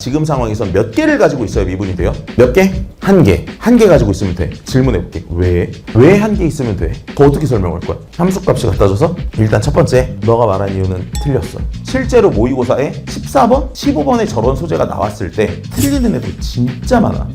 지금 상황에선 몇 개를 가지고 있어야 미분이 돼요? 몇 개? 한 개. 한 개 가지고 있으면 돼. 질문해볼게. 왜? 왜 한 개 있으면 돼? 더 어떻게 설명할 거야? 함수값이 갖다 줘서 일단 첫 번째, 너가 말한 이유는 틀렸어. 실제로 모의고사에 14번, 15번에 저런 소재가 나왔을 때 틀리는 애들 진짜 많아.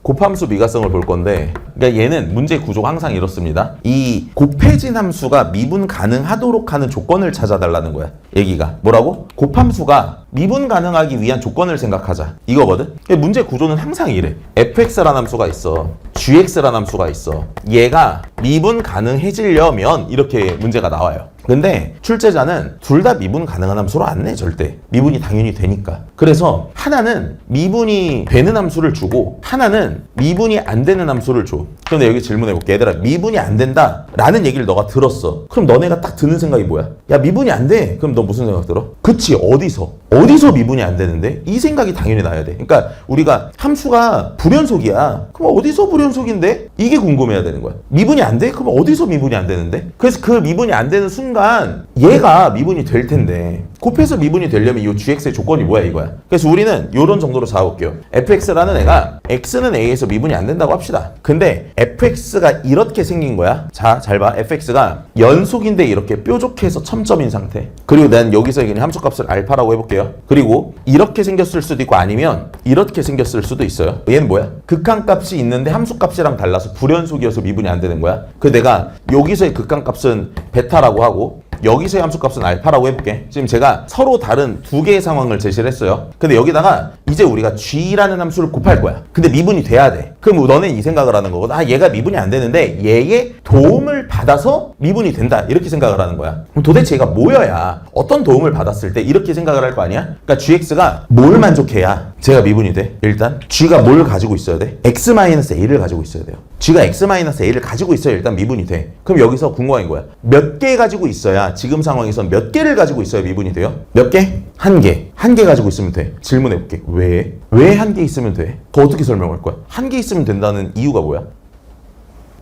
곱함수 미가성을 볼 건데, 그러니까 얘는 문제 구조가 항상 이렇습니다. 이 곱해진 함수가 미분 가능하도록 하는 조건을 찾아달라는 거야. 얘기가 뭐라고? 곱함수가 미분 가능하기 위한 조건을 생각하자 이거거든. 문제 구조는 항상 이래. fx라는 함수가 있어, gx라는 함수가 있어. 얘가 미분 가능해지려면 이렇게 문제가 나와요. 근데 출제자는 둘 다 미분 가능한 함수로 안 내. 절대 미분이 당연히 되니까. 그래서 하나는 미분이 되는 함수를 주고 하나는 미분이 안 되는 함수를 줘. 그런데 여기 질문해볼게. 얘들아, 미분이 안 된다 라는 얘기를 너가 들었어. 그럼 너네가 딱 드는 생각이 뭐야? 야, 미분이 안 돼. 그럼 너 무슨 생각 들어? 그치, 어디서 미분이 안 되는데? 이 생각이 당연히 나야 돼. 그러니까 우리가 함수가 불연속이야. 그럼 어디서 불연속인데? 이게 궁금해야 되는 거야. 미분이 안 돼? 그럼 어디서 미분이 안 되는데? 그래서 그 미분이 안 되는 순간 얘가 미분이 될 텐데, 곱해서 미분이 되려면 이 gx의 조건이 뭐야 이거야. 그래서 우리는 이런 정도로 잡아볼게요. fx라는 애가 x는 a에서 미분이 안 된다고 합시다. 근데 fx가 이렇게 생긴 거야. 자, 잘 봐. fx가 연속인데 이렇게 뾰족해서 첨점인 상태. 그리고 난 여기서 그냥 함수값을 알파라고 해볼게요. 그리고 이렇게 생겼을 수도 있고 아니면 이렇게 생겼을 수도 있어요. 얘는 뭐야? 극한값이 있는데 함수값이랑 달라서 불연속이어서 미분이 안 되는 거야. 그 내가 여기서의 극한값은 베타라고 하고 여기서의 함수값은 알파라고 해볼게. 지금 제가 서로 다른 두 개의 상황을 제시를 했어요. 근데 여기다가 이제 우리가 g라는 함수를 곱할 거야. 근데 미분이 돼야 돼. 그럼 너는 이 생각을 하는 거거든. 아, 얘가 미분이 안 되는데 얘의 도움을 받아서 미분이 된다. 이렇게 생각을 하는 거야. 그럼 도대체 얘가 뭐여야 어떤 도움을 받았을 때 이렇게 생각을 할 거 아니야? 그러니까 gx가 뭘 만족해야 제가 미분이 돼? 일단 g가 뭘 가지고 있어야 돼? x-a를 가지고 있어야 돼요. g가 x-a를 가지고 있어야 일단 미분이 돼. 그럼 여기서 궁금한 거야. 몇 개 가지고 있어야, 지금 상황에선 몇 개를 가지고 있어야 미분이 돼요? 몇 개? 한 개. 한 개 가지고 있으면 돼. 질문해볼게. 왜? 왜 한 개 있으면 돼? 더 어떻게 설명할 거야? 한 개 있으면 된다는 이유가 뭐야?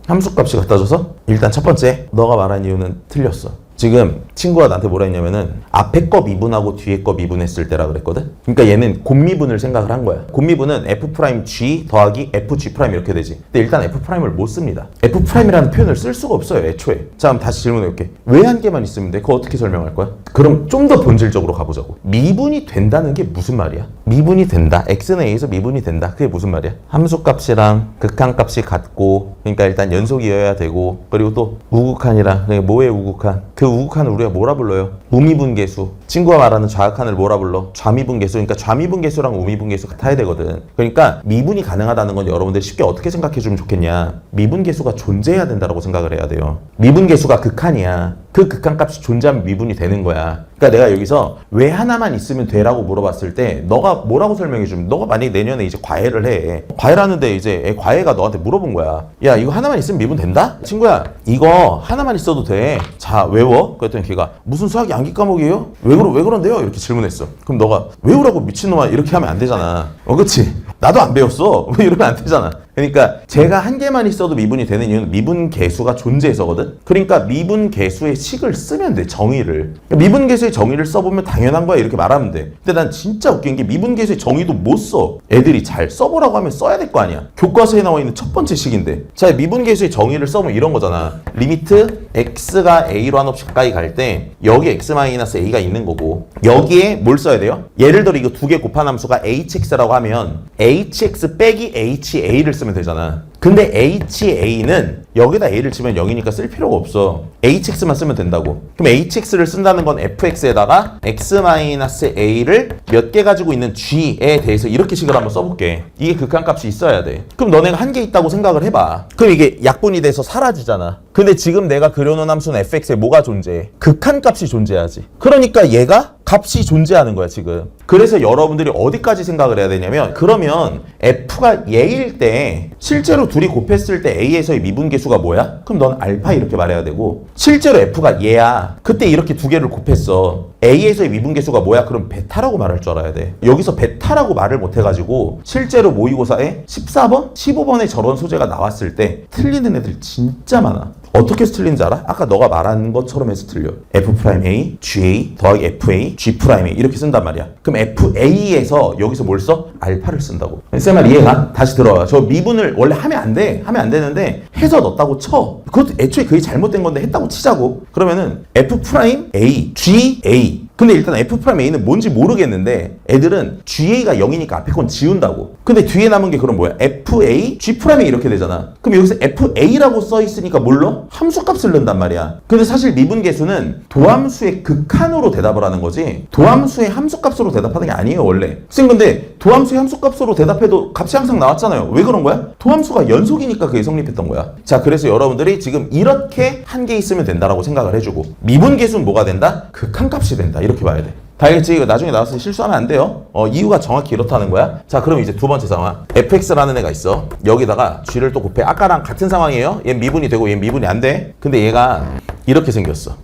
함수값이 갖다 줘서 일단 첫 번째, 너가 말한 이유는 틀렸어. 지금 친구가 나한테 뭐라 했냐면은 앞에 거 미분하고 뒤에 거 미분했을 때라 그랬거든. 그러니까 얘는 곱미분을 생각을 한 거야. 곱미분은 f'g 더하기 fg' 이렇게 되지. 근데 일단 f'을 못 씁니다. f'이라는 표현을 쓸 수가 없어요, 애초에. 자, 그럼 다시 질문해볼게. 왜 한 개만 있으면 돼? 그거 어떻게 설명할 거야? 그럼 좀 더 본질적으로 가보자고. 미분이 된다는 게 무슨 말이야? 미분이 된다. x는 a에서 미분이 된다. 그게 무슨 말이야? 함수값이랑 극한값이 같고, 그러니까 일단 연속이어야 되고, 그리고 또 우극한이랑, 그러니까 뭐의 우극한? 그 우극한을 우리가 뭐라 불러요? 우미분계수. 친구가 말하는 좌극한을 뭐라 불러? 좌미분계수. 그러니까 좌미분계수랑 우미분계수 같아야 되거든. 그러니까 미분이 가능하다는 건 여러분들 쉽게 어떻게 생각해 주면 좋겠냐? 미분계수가 존재해야 된다고 생각을 해야 돼요. 미분계수가 극한이야. 그 극한값이 존재하면 미분이 되는 거야. 그러니까 내가 여기서 왜 하나만 있으면 돼라고 물어봤을 때 너가 뭐라고 설명해 주면, 너가 만약에 내년에 이제 과외를 해. 과외하는데 이제 과외가 너한테 물어본 거야. 야, 이거 하나만 있으면 미분 된다? 친구야, 이거 하나만 있어도 돼. 자, 외워. 그랬더니 걔가 무슨 수학이 암기 과목이에요? 왜 그런데요? 이렇게 질문했어. 그럼 너가 외우라고 미친놈아 이렇게 하면 안 되잖아. 그치? 나도 안 배웠어. 왜 이러면 안 되잖아. 그러니까 제가 한 개만 있어도 미분이 되는 이유는 미분 계수가 존재해서거든. 그러니까 미분 계수의 식을 쓰면 돼, 정의를. 미분 계수의 정의를 써보면 당연한 거야 이렇게 말하면 돼. 근데 난 진짜 웃긴 게 미분 계수의 정의도 못 써. 애들이 잘 써보라고 하면 써야 될 거 아니야. 교과서에 나와 있는 첫 번째 식인데. 자, 미분 계수의 정의를 써보면 이런 거잖아. 리미트 x가 a로 한없이 가까이 갈 때 여기 x-a가 있는 거고, 여기에 뭘 써야 돼요? 예를 들어 이거 두 개 곱한 함수가 hx라고 하면 hx 빼기 ha를 쓰면 되잖아. 근데 ha는 여기다 a를 치면 0이니까 쓸 필요가 없어. hx만 쓰면 된다고. 그럼 hx를 쓴다는 건 fx에다가 x-a를 몇 개 가지고 있는 g에 대해서 이렇게 식을 한번 써볼게. 이게 극한값이 있어야 돼. 그럼 너네가 한 개 있다고 생각을 해봐. 그럼 이게 약분이 돼서 사라지잖아. 근데 지금 내가 그려놓은 함수는 fx에 뭐가 존재해? 극한값이 존재하지. 그러니까 얘가 값이 존재하는 거야 지금. 그래서 여러분들이 어디까지 생각을 해야 되냐면, 그러면 f가 얘일 때 실제로 둘이 곱했을 때 A에서의 미분계수가 뭐야? 그럼 넌 알파 이렇게 말해야 되고 실제로 F가 얘야. 그때 이렇게 두 개를 곱했어. A에서의 미분계수가 뭐야? 그럼 베타라고 말할 줄 알아야 돼. 여기서 베타라고 말을 못해가지고 실제로 모의고사에 14번, 15번의 저런 소재가 나왔을 때 틀리는 애들 진짜 많아. 어떻게 해서 틀린지 알아? 아까 너가 말한 것처럼 해서 틀려. F'A, GA 더하기 FA, G'A 이렇게 쓴단 말이야. 그럼 FA에서 여기서 뭘 써? 알파를 쓴다고. 쌤 말 이해가? 다시 들어와. 저 미분을 원래 하면 안 돼. 하면 안 되는데 해서 넣었다고 쳐. 그것도 애초에 그게 잘못된 건데 했다고 치자고. 그러면은 F'A, GA. 근데 일단 F'A는 뭔지 모르겠는데 애들은 GA가 0이니까 앞에 건 지운다고. 근데 뒤에 남은 게 그럼 뭐야? FA, G'A 이렇게 되잖아. 그럼 여기서 FA라고 써 있으니까 뭘로? 함수값을 넣는단 말이야. 근데 사실 미분계수는 도함수의 극한으로 대답을 하는 거지 도함수의 함수값으로 대답하는 게 아니에요 원래. 쌤 근데 도함수의 함수값으로 대답해도 값이 항상 나왔잖아요. 왜 그런 거야? 도함수가 연속이니까 그게 성립했던 거야. 자, 그래서 여러분들이 지금 이렇게 한 개 있으면 된다라고 생각을 해주고 미분계수는 뭐가 된다? 극한값이 된다. 이렇게 봐야 돼. 다 알겠지? 이거 나중에 나와서 실수하면 안 돼요. 이유가 정확히 이렇다는 거야. 자, 그럼 이제 두 번째 상황. fx라는 애가 있어. 여기다가 g를 또 곱해. 아까랑 같은 상황이에요. 얘 미분이 되고 얘 미분이 안 돼. 근데 얘가 이렇게 생겼어.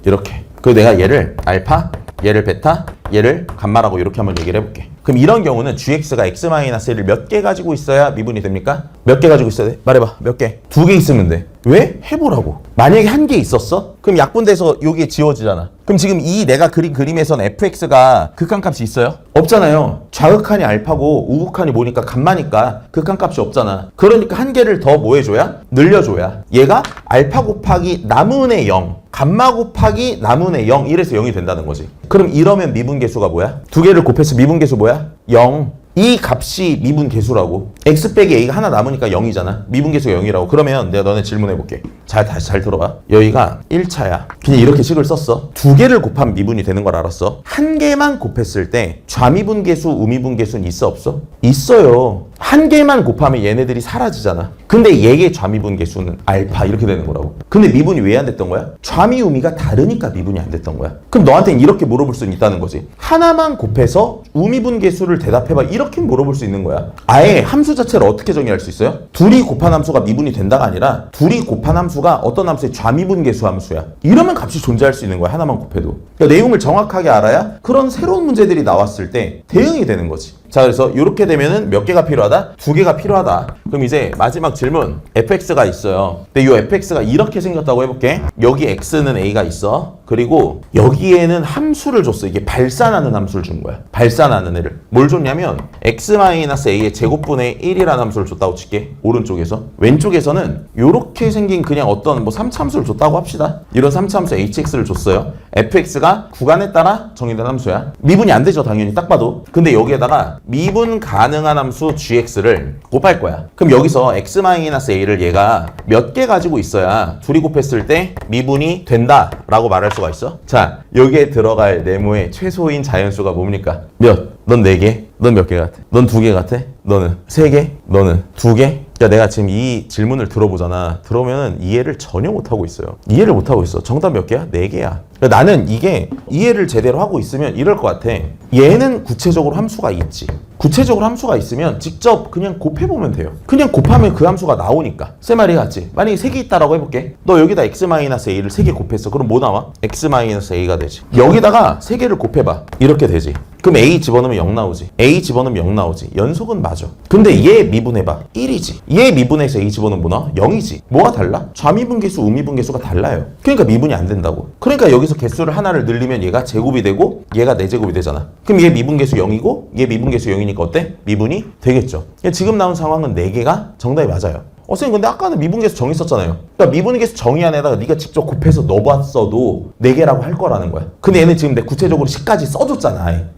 이렇게. 그리고 내가 얘를 알파, 얘를 베타, 얘를 감마라고 이렇게 한번 얘기를 해볼게. 그럼 이런 경우는 gx가 x-1을 몇 개 가지고 있어야 미분이 됩니까? 몇 개 가지고 있어야 돼? 말해봐. 몇 개? 2개 있으면 돼. 왜? 해보라고. 만약에 한 개 있었어? 그럼 약분돼서 여기에 지워지잖아. 그럼 지금 이 내가 그린 그림에선 fx가 극한값이 있어요? 없잖아요. 좌극한이 알파고 우극한이 뭐니까 감마니까 극한값이 없잖아. 그러니까 한 개를 더 뭐 해줘야? 늘려줘야. 얘가 알파 곱하기 남은의 0 감마 곱하기 남은의 0 이래서 0이 된다는 거지. 그럼 이러면 미분계수가 뭐야? 두 개를 곱해서 미분계수 뭐야? 0. 이 값이 미분계수라고. x 빼기 a가 하나 남으니까 0이잖아. 미분계수가 0이라고. 그러면 내가 너네 질문해볼게. 다시 잘 들어봐. 여기가 1차야. 그냥 이렇게 식을 썼어. 두 개를 곱하면 미분이 되는 걸 알았어. 한 개만 곱했을 때 좌미분계수, 우미분계수는 있어 없어? 있어요. 한 개만 곱하면 얘네들이 사라지잖아. 근데 얘의 좌미분계수는 알파 이렇게 되는 거라고. 근데 미분이 왜 안 됐던 거야? 좌미, 우미가 다르니까 미분이 안 됐던 거야. 그럼 너한테는 이렇게 물어볼 수는 있다는 거지. 하나만 곱해서 우미분계수를 대답해봐. 이렇게 물어볼 수 있는 거야. 아예 함수 자체를 어떻게 정의할 수 있어요? 둘이 곱한 함수가 미분이 된다가 아니라 둘이 곱한 함수가 어떤 함수의 좌미분계수 함수야. 이러면 값이 존재할 수 있는 거야. 하나만 곱해도. 그러니까 내용을 정확하게 알아야 그런 새로운 문제들이 나왔을 때 대응이 되는 거지. 자, 그래서 이렇게 되면은 몇 개가 필요하다? 두 개가 필요하다. 그럼 이제 마지막 질문. fx가 있어요. 근데 이 fx가 이렇게 생겼다고 해볼게. 여기 x는 a가 있어. 그리고 여기에는 함수를 줬어. 이게 발산하는 함수를 준 거야. 발산하는 애를. 뭘 줬냐면 x-a의 제곱분의 1이라는 함수를 줬다고 칠게. 오른쪽에서. 왼쪽에서는 이렇게 생긴 그냥 어떤 뭐 3차 함수를 줬다고 합시다. 이런 3차 함수 hx를 줬어요. fx가 구간에 따라 정의된 함수야. 미분이 안 되죠, 당연히 딱 봐도. 근데 여기에다가 미분 가능한 함수 gx를 곱할 거야. 그럼 여기서 x-a를 얘가 몇 개 가지고 있어야 둘이 곱했을 때 미분이 된다 라고 말할 수가 있어? 자, 여기에 들어갈 네모의 최소인 자연수가 뭡니까? 몇? 넌 4개? 넌 몇 개 같아? 넌 2개 같아? 너는 3개? 너는 2개? 그러니까 내가 지금 이 질문을 들어보잖아. 들어오면은 이해를 전혀 못하고 있어요. 이해를 못하고 있어. 정답 몇 개야? 4개야. 그러니까 나는 이게 이해를 제대로 하고 있으면 이럴 것 같아. 얘는 구체적으로 함수가 있지. 구체적으로 함수가 있으면 직접 그냥 곱해보면 돼요. 그냥 곱하면 그 함수가 나오니까. 쌤 말이 같지? 만약에 3개 있다라고 해볼게. 너 여기다 x-a를 3개 곱했어. 그럼 뭐 나와? x-a가 되지. 여기다가 3개를 곱해봐. 이렇게 되지. 그럼 a 집어넣으면 0 나오지. a 집어넣으면 0 나오지. 연속은 맞아. 근데 얘 미분해봐. 1이지. 얘 미분해서 a 집어넣으면 뭐 나와? 0이지. 뭐가 달라? 좌미분계수, 우미분계수가 달라요. 그러니까 미분이 안 된다고. 그러니까 여기서 개수를 하나를 늘리면 얘가 제곱이 되고 얘가 4제곱이 되잖아. 그럼 얘 미분계수 0이고 얘 미분계수 0이니까 어때? 미분이 되겠죠. 지금 나온 상황은 4개가 정답이 맞아요. 선생님 근데 아까는 미분계수 정의했었잖아요. 그러니까 미분계수 정의 안에다가 네가 직접 곱해서 넣어봤어도 4개라고 할 거라는 거야. 근데 얘는 지금 내 구체적으로 10까지 써줬잖아.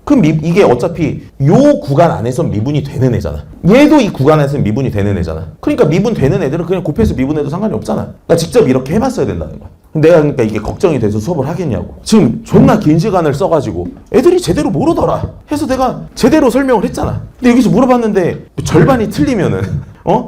그럼 이게 어차피 요 구간 안에선 미분이 되는 애잖아. 얘도 이 구간에서는 미분이 되는 애잖아. 그러니까 미분 되는 애들은 그냥 곱해서 미분해도 상관이 없잖아. 그러니까 직접 이렇게 해봤어야 된다는 거야. 내가 그러니까 이게 걱정이 돼서 수업을 하겠냐고. 지금 존나 긴 시간을 써가지고 애들이 제대로 모르더라 해서 내가 제대로 설명을 했잖아. 근데 여기서 물어봤는데 절반이 틀리면은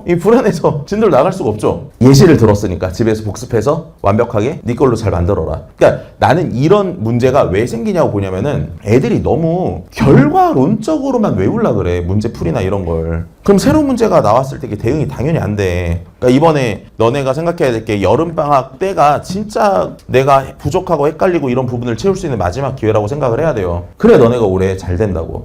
이 불안해서 진도를 나갈 수가 없죠. 예시를 들었으니까 집에서 복습해서 완벽하게 네 걸로 잘 만들어라. 그러니까 나는 이런 문제가 왜 생기냐고 보냐면은 애들이 너무 결과론적으로만 외우려 그래. 문제풀이나 이런 걸. 그럼 새로운 문제가 나왔을 때 이게 대응이 당연히 안 돼. 그러니까 이번에 너네가 생각해야 될 게 여름방학 때가 진짜 내가 부족하고 헷갈리고 이런 부분을 채울 수 있는 마지막 기회라고 생각을 해야 돼요. 그래 너네가 올해 잘 된다고.